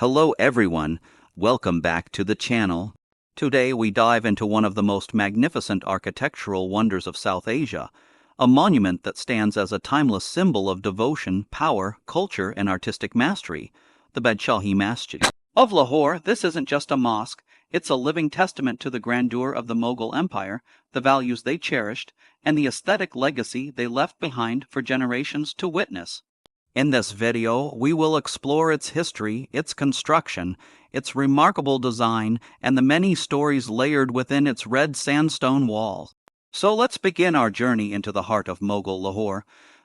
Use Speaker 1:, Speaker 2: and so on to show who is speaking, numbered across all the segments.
Speaker 1: Hello everyone, welcome back to the channel. Today we dive into one of the most magnificent architectural wonders of South Asia, a monument that stands as a timeless symbol of devotion, power, culture, and artistic mastery, the Badshahi Masjid of Lahore. This isn't just a mosque, it's a living testament to the grandeur of the Mughal Empire, the values they cherished, and the aesthetic legacy they left behind for generations to witness. In this video, we will explore its history, its construction, its remarkable design, and the many stories layered within its red sandstone walls. So let's begin our journey into the heart of Mughal Lahore.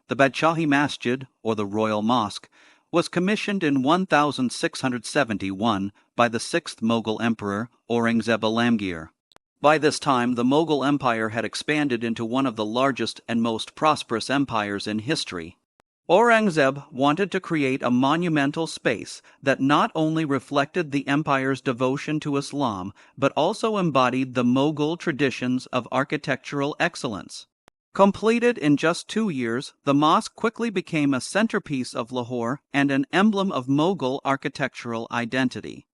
Speaker 1: The Badshahi Masjid, or the Royal Mosque, was commissioned in 1671 by the 6th Mughal Emperor, Aurangzeb Alamgir. By this time, the Mughal Empire had expanded into one of the largest and most prosperous empires in history. Aurangzeb wanted to create a monumental space that not only reflected the empire's devotion to Islam, but also embodied the Mughal traditions of architectural excellence. Completed in just 2 years, the mosque quickly became a centerpiece of Lahore and an emblem of Mughal architectural identity.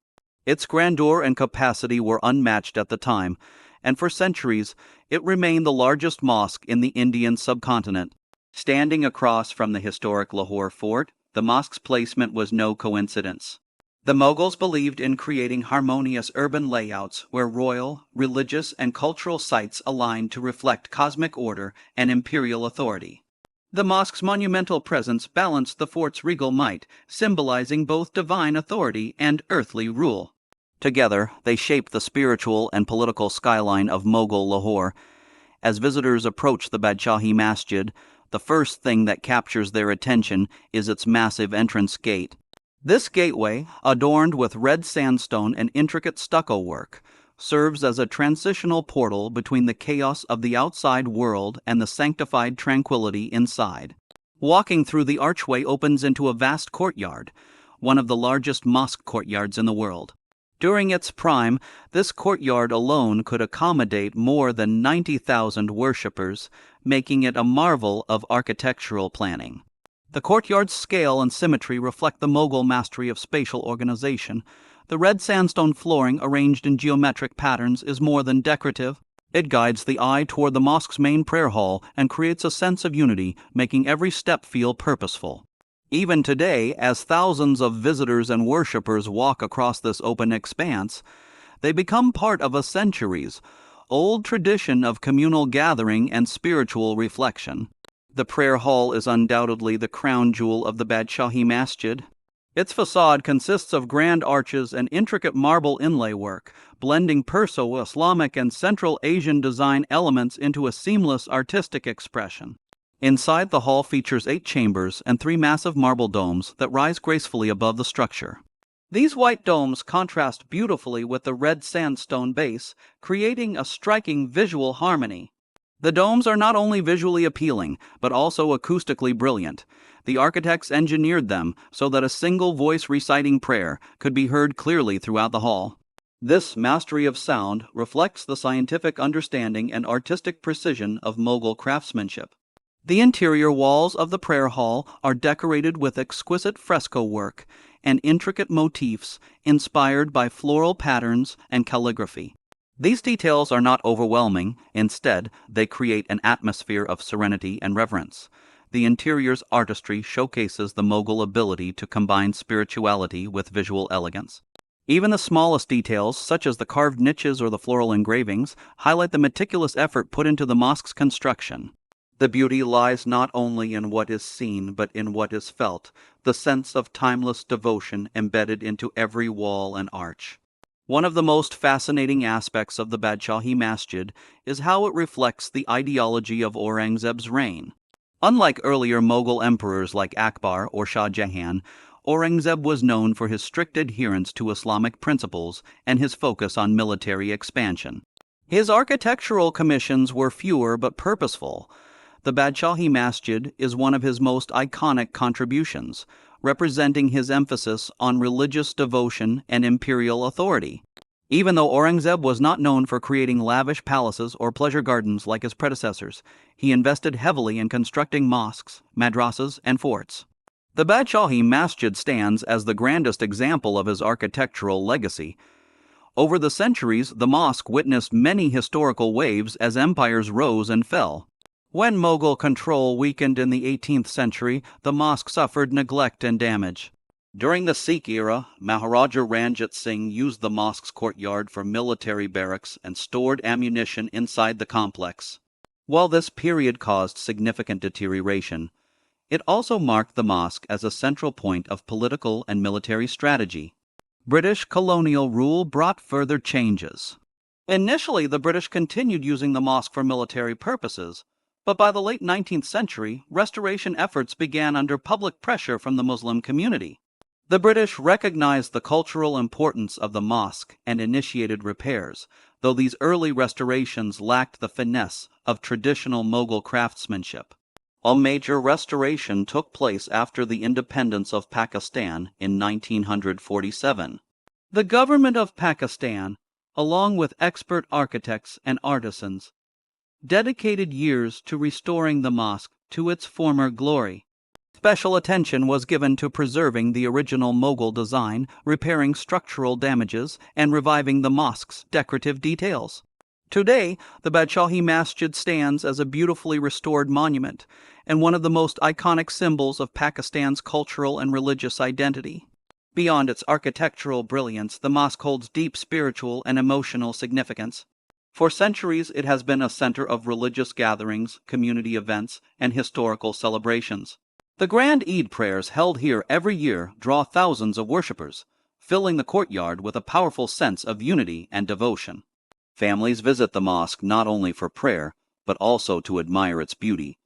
Speaker 1: Its grandeur and capacity were unmatched at the time, and for centuries it remained the largest mosque in the Indian subcontinent. Standing across from the historic Lahore fort, the mosque's placement was no coincidence. The Mughals believed in creating harmonious urban layouts where royal, religious, and cultural sites aligned to reflect cosmic order and imperial authority. The mosque's monumental presence balanced the fort's regal might, symbolizing both divine authority and earthly rule. Together, they shaped the spiritual and political skyline of Mughal Lahore. As visitors approach the Badshahi Masjid, the first thing that captures their attention is its massive entrance gate. This gateway, adorned with red sandstone and intricate stucco work, serves as a transitional portal between the chaos of the outside world and the sanctified tranquility inside. Walking through the archway opens into a vast courtyard, one of the largest mosque courtyards in the world. During its prime, this courtyard alone could accommodate more than 90,000 worshippers, making it a marvel of architectural planning. The courtyard's scale and symmetry reflect the Mughal mastery of spatial organization. The red sandstone flooring arranged in geometric patterns is more than decorative. It guides the eye toward the mosque's main prayer hall and creates a sense of unity, making every step feel purposeful. Even today, as thousands of visitors and worshippers walk across this open expanse, they become part of a centuries-old tradition of communal gathering and spiritual reflection. The prayer hall is undoubtedly the crown jewel of the Badshahi Masjid. Its facade consists of grand arches and intricate marble inlay work, blending Perso-Islamic and Central Asian design elements into a seamless artistic expression. Inside, the hall features 8 chambers and 3 massive marble domes that rise gracefully above the structure. These white domes contrast beautifully with the red sandstone base, creating a striking visual harmony. The domes are not only visually appealing, but also acoustically brilliant. The architects engineered them so that a single voice reciting prayer could be heard clearly throughout the hall. This mastery of sound reflects the scientific understanding and artistic precision of Mughal craftsmanship. The interior walls of the prayer hall are decorated with exquisite fresco work and intricate motifs inspired by floral patterns and calligraphy. These details are not overwhelming. Instead, they create an atmosphere of serenity and reverence. The interior's artistry showcases the Mughal ability to combine spirituality with visual elegance. Even the smallest details, such as the carved niches or the floral engravings, highlight the meticulous effort put into the mosque's construction. The beauty lies not only in what is seen, but in what is felt, the sense of timeless devotion embedded into every wall and arch. One of the most fascinating aspects of the Badshahi Masjid is how it reflects the ideology of Aurangzeb's reign. Unlike earlier Mughal emperors like Akbar or Shah Jahan, Aurangzeb was known for his strict adherence to Islamic principles and his focus on military expansion. His architectural commissions were fewer but purposeful. The Badshahi Masjid is one of his most iconic contributions, representing his emphasis on religious devotion and imperial authority. Even though Aurangzeb was not known for creating lavish palaces or pleasure gardens like his predecessors, he invested heavily in constructing mosques, madrasas, and forts. The Badshahi Masjid stands as the grandest example of his architectural legacy. Over the centuries, the mosque witnessed many historical waves as empires rose and fell. When Mughal control weakened in the 18th century, the mosque suffered neglect and damage. During the Sikh era, Maharaja Ranjit Singh used the mosque's courtyard for military barracks and stored ammunition inside the complex. While this period caused significant deterioration, it also marked the mosque as a central point of political and military strategy. British colonial rule brought further changes. Initially, the British continued using the mosque for military purposes, but by the late 19th century, restoration efforts began under public pressure from the Muslim community. The British recognized the cultural importance of the mosque and initiated repairs, though these early restorations lacked the finesse of traditional Mughal craftsmanship. A major restoration took place after the independence of Pakistan in 1947. The government of Pakistan, along with expert architects and artisans, dedicated years to restoring the mosque to its former glory. Special attention was given to preserving the original Mughal design, repairing structural damages, and reviving the mosque's decorative details. Today, the Badshahi Masjid stands as a beautifully restored monument and one of the most iconic symbols of Pakistan's cultural and religious identity. Beyond its architectural brilliance, the mosque holds deep spiritual and emotional significance. For centuries, it has been a center of religious gatherings, community events, and historical celebrations. The grand Eid prayers held here every year draw thousands of worshippers, filling the courtyard with a powerful sense of unity and devotion. Families visit the mosque not only for prayer, but also to admire its beauty,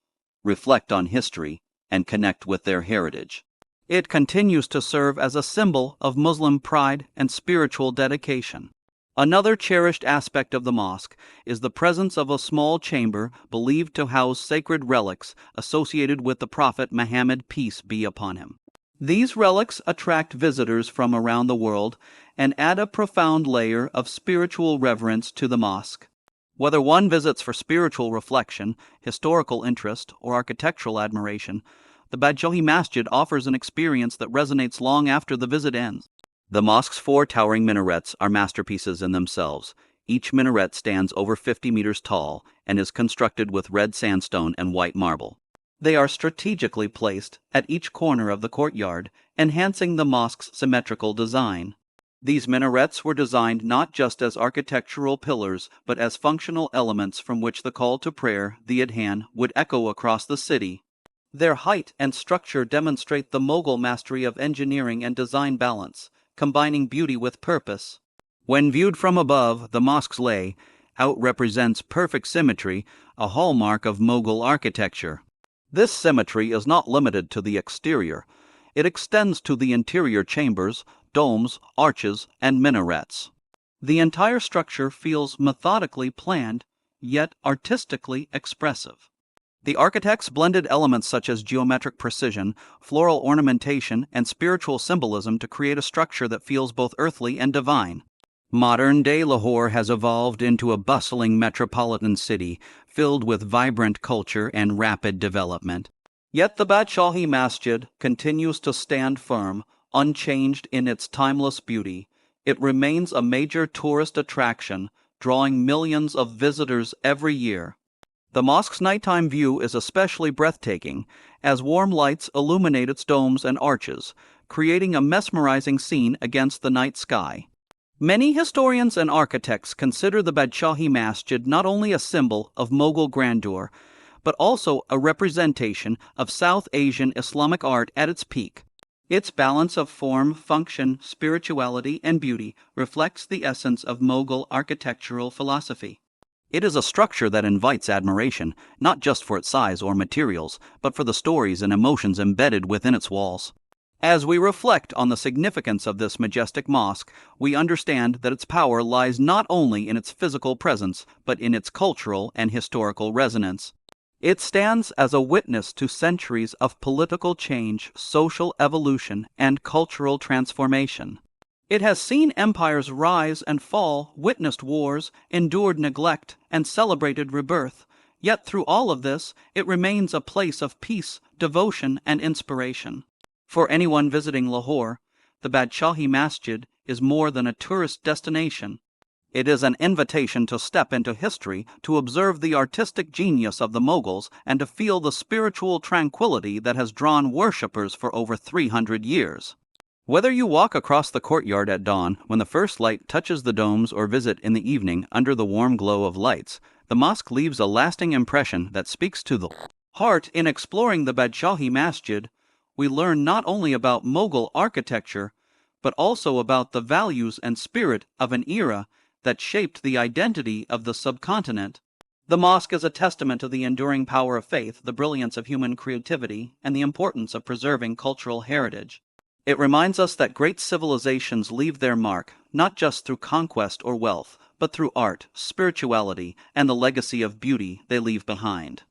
Speaker 1: reflect on history, and connect with their heritage. It continues to serve as a symbol of Muslim pride and spiritual dedication. Another cherished aspect of the mosque is the presence of a small chamber believed to house sacred relics associated with the Prophet Muhammad, peace be upon him. These relics attract visitors from around the world and add a profound layer of spiritual reverence to the mosque. Whether one visits for spiritual reflection, historical interest, or architectural admiration, the Badshahi Masjid offers an experience that resonates long after the visit ends. The mosque's 4 towering minarets are masterpieces in themselves. Each minaret stands over 50 meters tall and is constructed with red sandstone and white marble. They are strategically placed at each corner of the courtyard, enhancing the mosque's symmetrical design. These minarets were designed not just as architectural pillars, but as functional elements from which the call to prayer, the adhan, would echo across the city. Their height and structure demonstrate the Mughal mastery of engineering and design balance, combining beauty with purpose. When viewed from above, the mosque's layout represents perfect symmetry, a hallmark of Mughal architecture. This symmetry is not limited to the exterior. It extends to the interior chambers, domes, arches, and minarets. The entire structure feels methodically planned, yet artistically expressive. The architects blended elements such as geometric precision, floral ornamentation, and spiritual symbolism to create a structure that feels both earthly and divine. Modern-day Lahore has evolved into a bustling metropolitan city filled with vibrant culture and rapid development. Yet the Badshahi Masjid continues to stand firm, unchanged in its timeless beauty. It remains a major tourist attraction, drawing millions of visitors every year. The mosque's nighttime view is especially breathtaking, as warm lights illuminate its domes and arches, creating a mesmerizing scene against the night sky. Many historians and architects consider the Badshahi Masjid not only a symbol of Mughal grandeur, but also a representation of South Asian Islamic art at its peak. Its balance of form, function, spirituality, and beauty reflects the essence of Mughal architectural philosophy. It is a structure that invites admiration, not just for its size or materials, but for the stories and emotions embedded within its walls. As we reflect on the significance of this majestic mosque, we understand that its power lies not only in its physical presence, but in its cultural and historical resonance. It stands as a witness to centuries of political change, social evolution, and cultural transformation. It has seen empires rise and fall, witnessed wars, endured neglect, and celebrated rebirth. Yet through all of this, it remains a place of peace, devotion, and inspiration. For anyone visiting Lahore, the Badshahi Masjid is more than a tourist destination. It is an invitation to step into history, to observe the artistic genius of the Mughals, and to feel the spiritual tranquility that has drawn worshippers for over 300 years. Whether you walk across the courtyard at dawn when the first light touches the domes or visit in the evening under the warm glow of lights, the mosque leaves a lasting impression that speaks to the heart. In exploring the Badshahi Masjid, we learn not only about Mughal architecture, but also about the values and spirit of an era that shaped the identity of the subcontinent. The mosque is a testament to the enduring power of faith, the brilliance of human creativity, and the importance of preserving cultural heritage. It reminds us that great civilizations leave their mark, not just through conquest or wealth, but through art, spirituality, and the legacy of beauty they leave behind.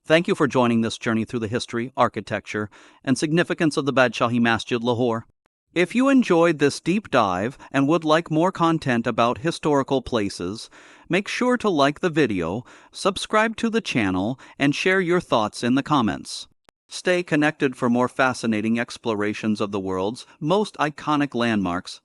Speaker 1: Thank you for joining this journey through the history, architecture, and significance of the Badshahi Masjid Lahore. If you enjoyed this deep dive and would like more content about historical places, make sure to like the video, subscribe to the channel, and share your thoughts in the comments. Stay connected for more fascinating explorations of the world's most iconic landmarks.